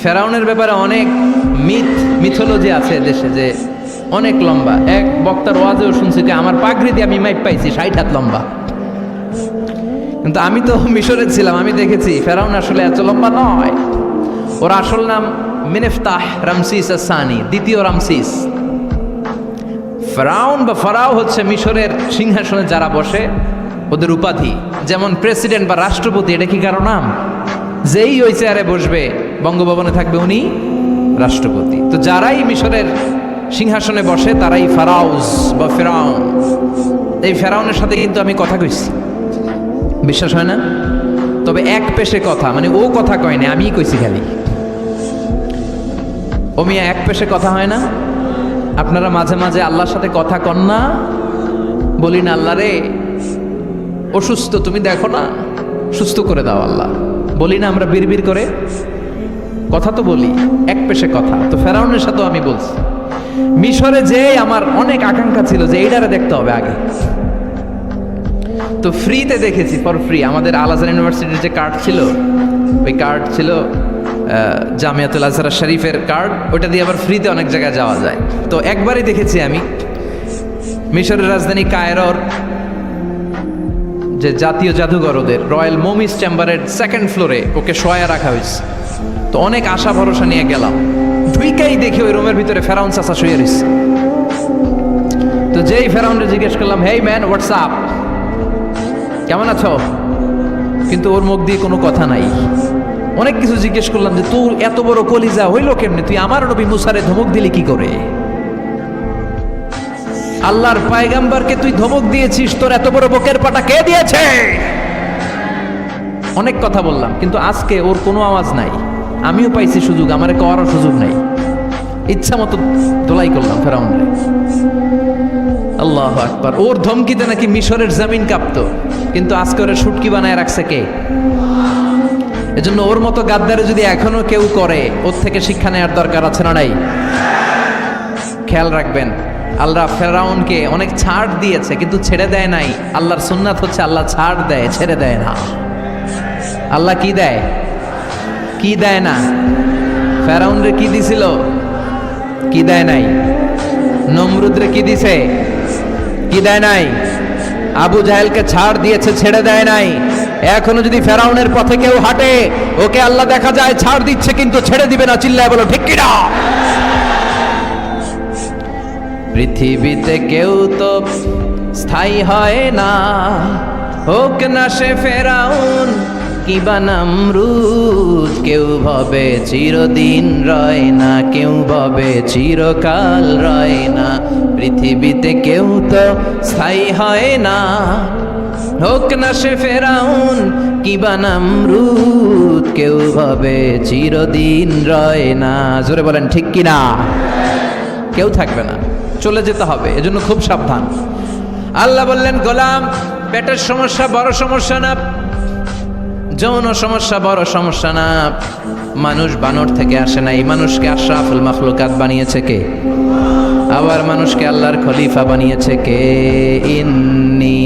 ফেরাউনের ব্যাপারে অনেক মিথোলজি আছে দেশে, যে অনেক লম্বা। এক বক্তার ওয়াজেও শুনছি যে আমার পাগড়ি দিয়ে আমি মাইপ পাইছি 60 হাত লম্বা। কিন্তু আমি তো মিশরে ছিলাম, আমি দেখেছি ফেরাউন আসলে এত লম্বা নয়। ওর আসল নাম মিনেফতাহ রামসিস আসানি, দ্বিতীয় রামসিস। ফেরাউন বা ফারাও হচ্ছে মিশরের সিংহাসনে যারা বসে ওদের উপাধি। যেমন প্রেসিডেন্ট বা রাষ্ট্রপতি, এটা কি কারো নাম? যেই ওই চেয়ারে বসবে, বঙ্গভবনে থাকবে, উনি রাষ্ট্রপতি। তো যারাই মিশরের সিংহাসনে বসে তারাই ফারাউস বা ফেরাউন। এই ফেরাউনের সাথে কিন্তু আমি কথা কইছি, বিশ্বাস হয় না? তবে এক পেশে কথা, মানে ও কথা কয় না, আমিই কইছি খালি। ও মিয়া, এক পেশে কথা হয় না? আপনারা মাঝে মাঝে আল্লাহর সাথে কথা কন না? বলি না আল্লাহ রে অসুস্থ, তুমি দেখো না, সুস্থ করে দাও আল্লাহ। বলি না আমরা বিড়বিড় করে? কথা তো বলি, এক পেশে কথা। তো ফেরাউনের সাথেও আমি বলছি। মিশরে যে আমার অনেক আকাঙ্ক্ষা ছিল যে এইটারে দেখতে হবে আগে, তো ফ্রিতে দেখেছি, ফর ফ্রি। আমাদের আল আজহার ইউনিভার্সিটির যে কার্ড ছিল, ওই কার্ড ছিল জামিয়াতুল আজহার শরীফের কার্ড, ওইটা দিয়ে আবার ফ্রিতে অনেক জায়গায় যাওয়া যায়। তো একবারই দেখেছি আমি মিশরের রাজধানী কায়রোর যে জাতীয় জাদুঘর, ওদের রয়্যাল মোমিস চেম্বারের 2nd ফ্লোরে ওকে শোয়া রাখা হয়েছে। তো অনেক আশা ভরসা নিয়ে গেলাম, ঢুইকাই দেখি ওই রুমের ভিতরে ফেরাউন চাচা শুয়ে রয়েছে। তো যেই ফেরাউনরে জিজ্ঞেস করলাম, হেই ম্যান, হোয়াটস আপ, কেমন আছো? কিন্তু ওর মুখ দিয়ে কোনো কথা নাই। অনেক কিছু জিজ্ঞেস করলাম যে তোর এত বড় কলিজা হইল কেমনে, তুই আমার নবী মুসারে ধমক দিলি কি করে? আল্লাহর পয়গম্বরকে তুই ধমক দিয়েছিস, তোর এত বড় বুকের পাটা কে দিয়েছে? অনেক কথা বললাম, কিন্তু আজকে ওর কোনো আওয়াজ নাই। আমিও পাইছি সুযোগ, আমারে কওয়ারও সুযোগ নাই। ইচ্ছা মতো দোলাই করলাম ফেরাউনরে। আল্লাহু আকবার। ওর ধমকিতে নাকি মিশরের জমিন কাঁপতো, কিন্তু আজকে ওরা শুটকি বানায় রাখছে কে? এজন্য ওর মতো গাদ্দারে যদি এখনো কেউ করে, ওর থেকে শিক্ষা নেওয়ার দরকার আছে না নাই? খেয়াল রাখবেন, আল্লাহ ফেরাউনকে অনেক ছাড় দিয়েছে, কিন্তু ছেড়ে দেয় নাই। আল্লাহর সুন্নাত হচ্ছে আল্লাহ ছাড় দেয়, ছেড়ে দেয় না। আল্লাহ কি দেয়, কি দেয় না? ফেরাউনরে কি দিছিল? কি দেয় নাই? নমরুদরে কি দিছে? কি দেয় নাই? আবু জাহেলকে ছাড় দিয়েছে, ছেড়ে দেয় নাই। এখনো যদি ফেরাউনের পথে কেউ হাঁটে, ওকে আল্লাহ দেখা যায় ছাড় দিচ্ছে, কিন্তু ছেড়ে দিবে না। চিল্লায় বলো ঠিক কিনা? পৃথিবীতে কেউ তো স্থায়ী হয় না, হোক না সে ফেরাউন কিবা নমরুদ। কেউ ভাবে চিরদিন রয় না, কেউ ভাবে চিরকাল রয় না। পৃথিবীতে কেউ তো স্থায়ী হয় না, হোক না সে ফেরাউন কিবা নমরুদ। কেউ ভাবে চিরদিন রয় না। জোরে বলেন ঠিক কিনা? কেউ থাকবে না, চলে যেতে হবে। এজন্য খুব সাবধান। আল্লাহ বললেন, গোলাম, পেটের সমস্যা বড় সমস্যা না, যৌন সমস্যা বড় সমস্যা না। মানুষ বানর থেকে আসে নাই, মানুষকে আশরাফুল মাখলুকাত বানিয়েছে কে? আবার মানুষকে আল্লাহর খলিফা বানিয়েছে কে? ইন্নী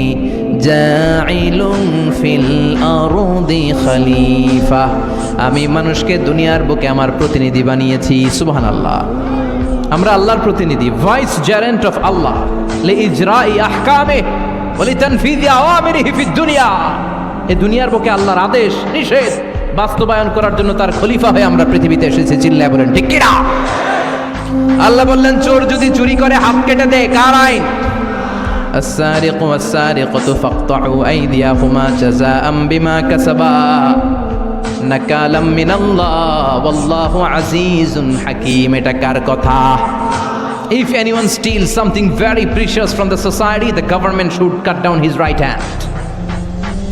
জাইলুন ফিল আরদি খলিফা। আমি মানুষকে দুনিয়ার বুকে আমার প্রতিনিধি বানিয়েছি। সুবহানাল্লাহ। আমরা আল্লাহর প্রতিনিধি, ভাইস জেরেন্ট অফ আল্লাহ, লিইজরাই আহকামিহি ওয়া লিতানফিযি আওয়ামিরিহি ফিদ দুনিয়া। এই দুনিয়ার বুকে আল্লাহর আদেশ নিষেধ বাস্তবায়ন করার জন্য তার খলিফা হয়ে আমরা পৃথিবীতে এসেছি। চিল্লায় বলেন ঠিক কিনা? আল্লাহ বললেন, চোর যদি চুরি করে হাত কেটে দেয়, কার আইন? আস-সারিকু ওয়াস-সারিকাতু ফাকতাউ আইদিয়াহুমা জাযাআম বিমা কাসাবা নাকালাম মিনাল্লাহ ওয়াল্লাহু আজিজুন হাকীম। এটা কার কথা? If anyone steals something very precious from the society, the government should cut down his right hand.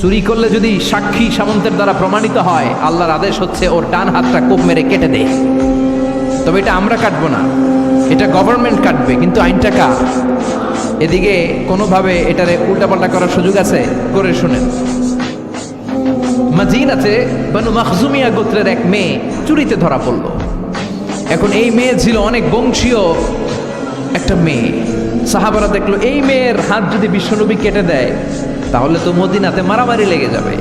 চুরি করলে যদি সাক্ষী সামন্তের দ্বারা প্রমাণিত হয়, আল্লাহর আদেশ হচ্ছে ওর ডান হাতটা কোপ মেরে কেটে দে। তবে এটা আমরা কাটবো না, এটা গভর্নমেন্ট কাটবে। কিন্তু আইনটা কার? এদিকে কোনোভাবে এটারে উল্টাপাল্টা করার সুযোগ আছে? করে শুনেন। মাদিনাতে বানু মাখজুমিয়া গোত্রের এক মেয়ে চুরিতে ধরা পড়ল। এখন এই মেয়ে ছিল অনেক বংশীয় একটা মেয়ে। সাহাবারা দেখলো এই মেয়ের হাত যদি বিশ্বনবী কেটে দেয়, তাহলে তো মদিনাতে মারামারি লেগে যাবে।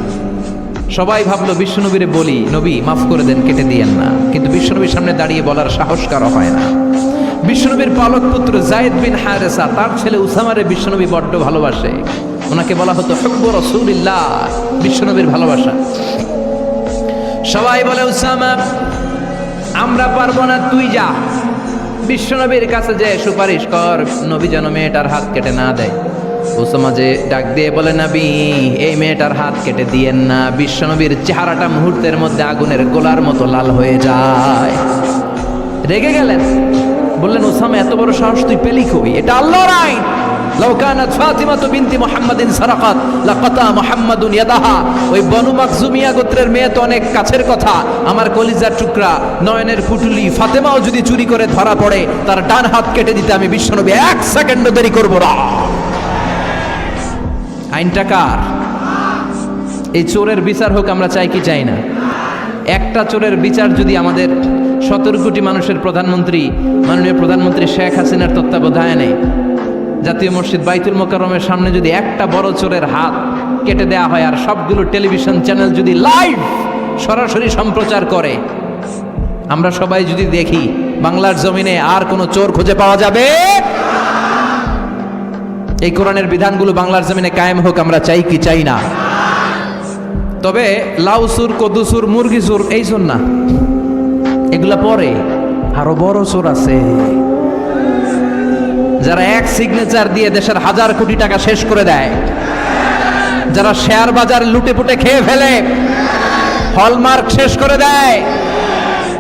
সবাই ভাবলো বিশ্বনবীরে বলি, নবী মাফ করে দেন, কেটে দিয়েন না, কিন্তু বিশ্বনবীর সামনে দাঁড়িয়ে বলার সাহস কারো হয় না। বিশ্বনবীর পালক পুত্র যায়েদ বিন হারেসা, তার ছেলে উসামারে বিশ্বনবী বড্ড ভালোবাসে। ওনাকে বলা হতো হুব্বু রাসূলিল্লাহ, বিশ্বনবীর ভালোবাসা। সবাই বলে উসামা আমরা পারবো না, তুই যা বিশ্বনবীর কাছে যে সুপারিশ কর, নবী যেন মেয়েটার হাত কেটে না দেয়। উসামা যে ডাক দিয়ে বলে, নবী এই মেয়েটার হাত কেটে দিয়েন না। বিশ্বনবীর চেহারাটা মুহূর্তের মধ্যে আগুনের গোলার মতো লাল হয়ে যায়। রেগে গেলেন, বললেন উসামা এত বড় সাহস তুই পেলি কই? এটা আল্লাহর আইন। লাউ কানাত ফাতিমাতু বিনতি মুহাম্মাদিন সারাকাত লাকাতা মুহাম্মাদুন ইয়াদাহা। ওই বনু মাখজুমিয়া গোত্রের মেয়ে তো অনেক কাছের কথা, আমার কলিজার টুকরা নয়নের পুটুলি ফাতেমাও যদি চুরি করে ধরা পড়ে, তার ডান হাত কেটে দিতে আমি বিশ্বনবী এক সেকেন্ডও দেরি করব না। আইনটা কার? এই চোরের বিচার হোক আমরা চাই কি চাই না? একটা চোরের বিচার যদি আমাদের 17 কোটি মানুষের প্রধানমন্ত্রী মাননীয় প্রধানমন্ত্রী শেখ হাসিনার তত্ত্বাবধানে জাতীয় মসজিদ বাইতুল মোকাররমের সামনে যদি একটা বড় চোরের হাত কেটে দেওয়া হয়, আর সবগুলো টেলিভিশন চ্যানেল যদি লাইভ সরাসরি সম্প্রচার করে, আমরা সবাই যদি দেখি, বাংলার জমিনে আর কোনো চোর খুঁজে পাওয়া যাবে? এই কোরআনের বিধানগুলো বাংলার জমিনে কায়েম হোক আমরা চাই কি চাই না? তবে লাউ সুর, কদু সুর, মুরগি সুর এই সুর না, এগুলা পরে আরো বড় চোর আছে, যারা এক সিগনেচার দিয়ে দেশের হাজার কোটি টাকা শেষ করে দেয়, যারা শেয়ার বাজার লুটে পুটে খেয়ে ফেলে, হলমার্ক শেষ করে দেয়,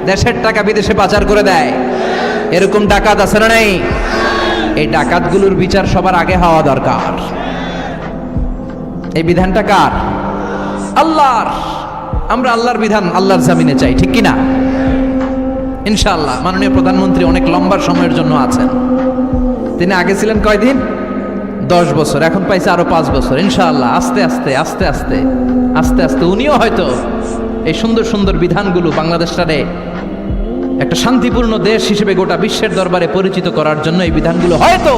দেশের টাকা বিদেশে পাচার করে দেয়, এরকম ডাকাত আছে না নাই? এই ডাকাতগুলোর বিচার সবার আগে হওয়া দরকার। এই বিধানটা কার? আল্লাহর। আমরা আল্লাহর বিধান আল্লাহর জামিনে চাই, ঠিক কিনা? ইনশাআল্লাহ মাননীয় প্রধানমন্ত্রী অনেক লম্বা সময়ের জন্য আছেন। তিনি আগে ছিলেন কয়দিন? 10 বছর, এখন পাইছে আরো 5 বছর। ইনশাআল্লাহ আস্তে আস্তে আস্তে আস্তে আস্তে আস্তে উনিও হয়তো এই সুন্দর সুন্দর বিধানগুলো বাংলাদেশটারে একটা শান্তিপূর্ণ দেশ হিসেবে গোটা বিশ্বের দরবারে পরিচিত করার জন্য এই বিধানগুলো হয়তো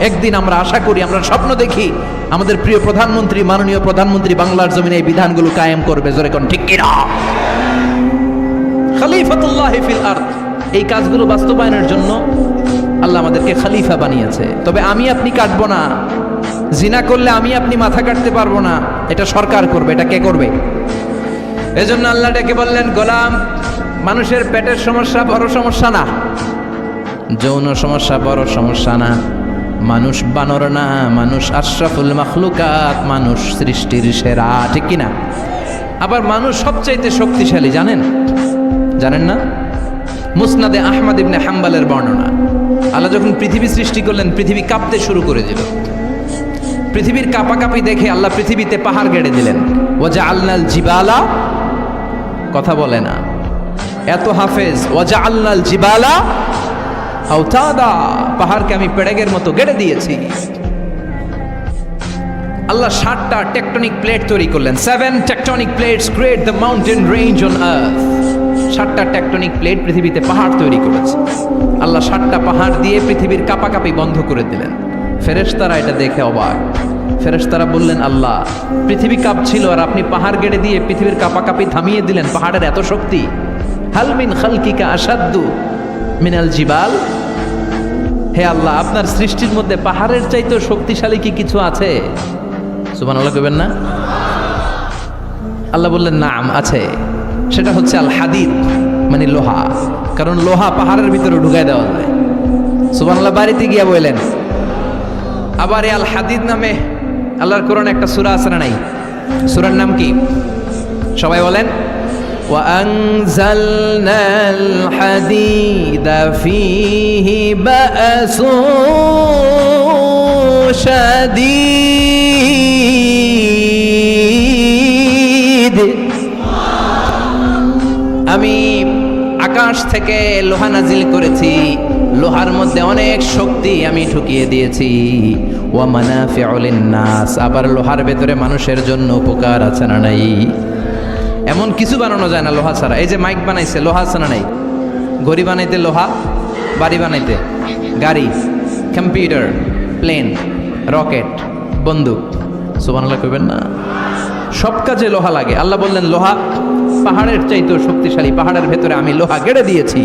একদিন আমরা আশা করি, আমরা স্বপ্ন দেখি, আমাদের প্রিয় প্রধানমন্ত্রী মাননীয় প্রধানমন্ত্রী বাংলার জমিনে এই বিধানগুলো কায়েম করবে। জোরে কোন ঠিক কিনা? খলিফাতুল্লাহ ফিল আরদ, এই কাজগুলো বাস্তবায়নের জন্য আল্লাহ আমাদেরকে খলিফা বানিয়েছে। তবে আমি আপনি কাটবো না, জিনা করলে আমি আপনি মাথা কাটতে পারবো না, এটা সরকার করবে। এটা কে করবে? এজন্য আল্লাহ ডেকে বললেন, গোলাম মানুষের পেটের সমস্যা বড় সমস্যা না, যৌন সমস্যা বড় সমস্যা না, মানুষ বানর না, মানুষ আশরাফুল মাখলুকাত, মানুষ সৃষ্টির সেরা, ঠিক কিনা? আবার মানুষ সবচাইতে শক্তিশালী, জানেন? জানেন না? মুসনাদে আহমদ ইবনে হাম্বলের বর্ণনা, আল্লাহ যখন পৃথিবী সৃষ্টি করলেন, পৃথিবী কাঁপতে শুরু করে দিল। পৃথিবীর কাঁপাকাঁপি দেখে আল্লাহ পৃথিবীতে পাহাড় গেড়ে দিলেন। ওয়াজআলনাল জিবালা, কথা বলে না এত হাফেজ, ওয়াজআলনাল জিবালা আওতাদা, পাহাড়কে আমি পেড়েগের মতো গেড়ে দিয়েছি। আল্লাহ 7টা টেকটনিক প্লেট তৈরি করলেন। 7 tectonic plates create the mountain range on earth. 7টা টেকটনিক প্লেট পৃথিবীতে পাহাড় তৈরি করেছে। আল্লাহ 7টা পাহাড় দিয়ে পৃথিবীর কাঁপাকাঁপি বন্ধ করে দিলেন। ফেরেশতারা এটা দেখে অবাক। ফেরেশতারা বললেন, আল্লাহ পৃথিবী কাঁপছিল আর আপনি পাহাড় গেড়ে দিয়ে পৃথিবীর কাঁপাকাঁপি থামিয়ে দিলেন, পাহাড়ের এত শক্তি। হাল মিন খালকিকা আসাদ্দু মিনাল জিবাল, হে আল্লাহ আপনার সৃষ্টির মধ্যে পাহাড়ের চাইতেও শক্তিশালী কি কিছু আছে? সুবহানাল্লাহ কইবেন না? আল্লাহ বললেন, নাম আছে, সেটা হচ্ছে আল হাদিদ, মানে লোহা। কারণ লোহা পাহাড়ের ভিতরে ঢুকায় দেওয়া যায়। সুবহানাল্লাহ বাড়িতে গিয়া বললেন। আবার এই আল হাদিদ নামে আল্লাহর কোরআনে একটা সূরা আছে না নাই? সূরার নাম কি? সবাই বলেন। وأنزلنا الحديد فيه بأس شديد, আমি আকাশ থেকে লোহা নাজিল করেছি, লোহার মধ্যে অনেক শক্তি আমি ঢুকিয়ে দিয়েছি। ওয়া মানাফিউ লিন-নাস, আবার লোহার ভেতরে মানুষের জন্য উপকার আছে না নাই? এমন কিছু বানানো যায় না লোহা ছাড়া। এই যে মাইক বানাইছে, লোহা আছে না নাই? ঘড়ি বানাইতে লোহা, বাড়ি বানাইতে, গাড়ি, কম্পিউটার, প্লেন, রকেট, বন্দুক। সুবহানাল্লাহ কইবেন না? সব কাজে লোহা লাগে। আল্লাহ বললেন লোহা পাহাড়ের চাইতেও শক্তিশালী, পাহাড়ের ভেতরে আমি লোহা গেড়ে দিয়েছি।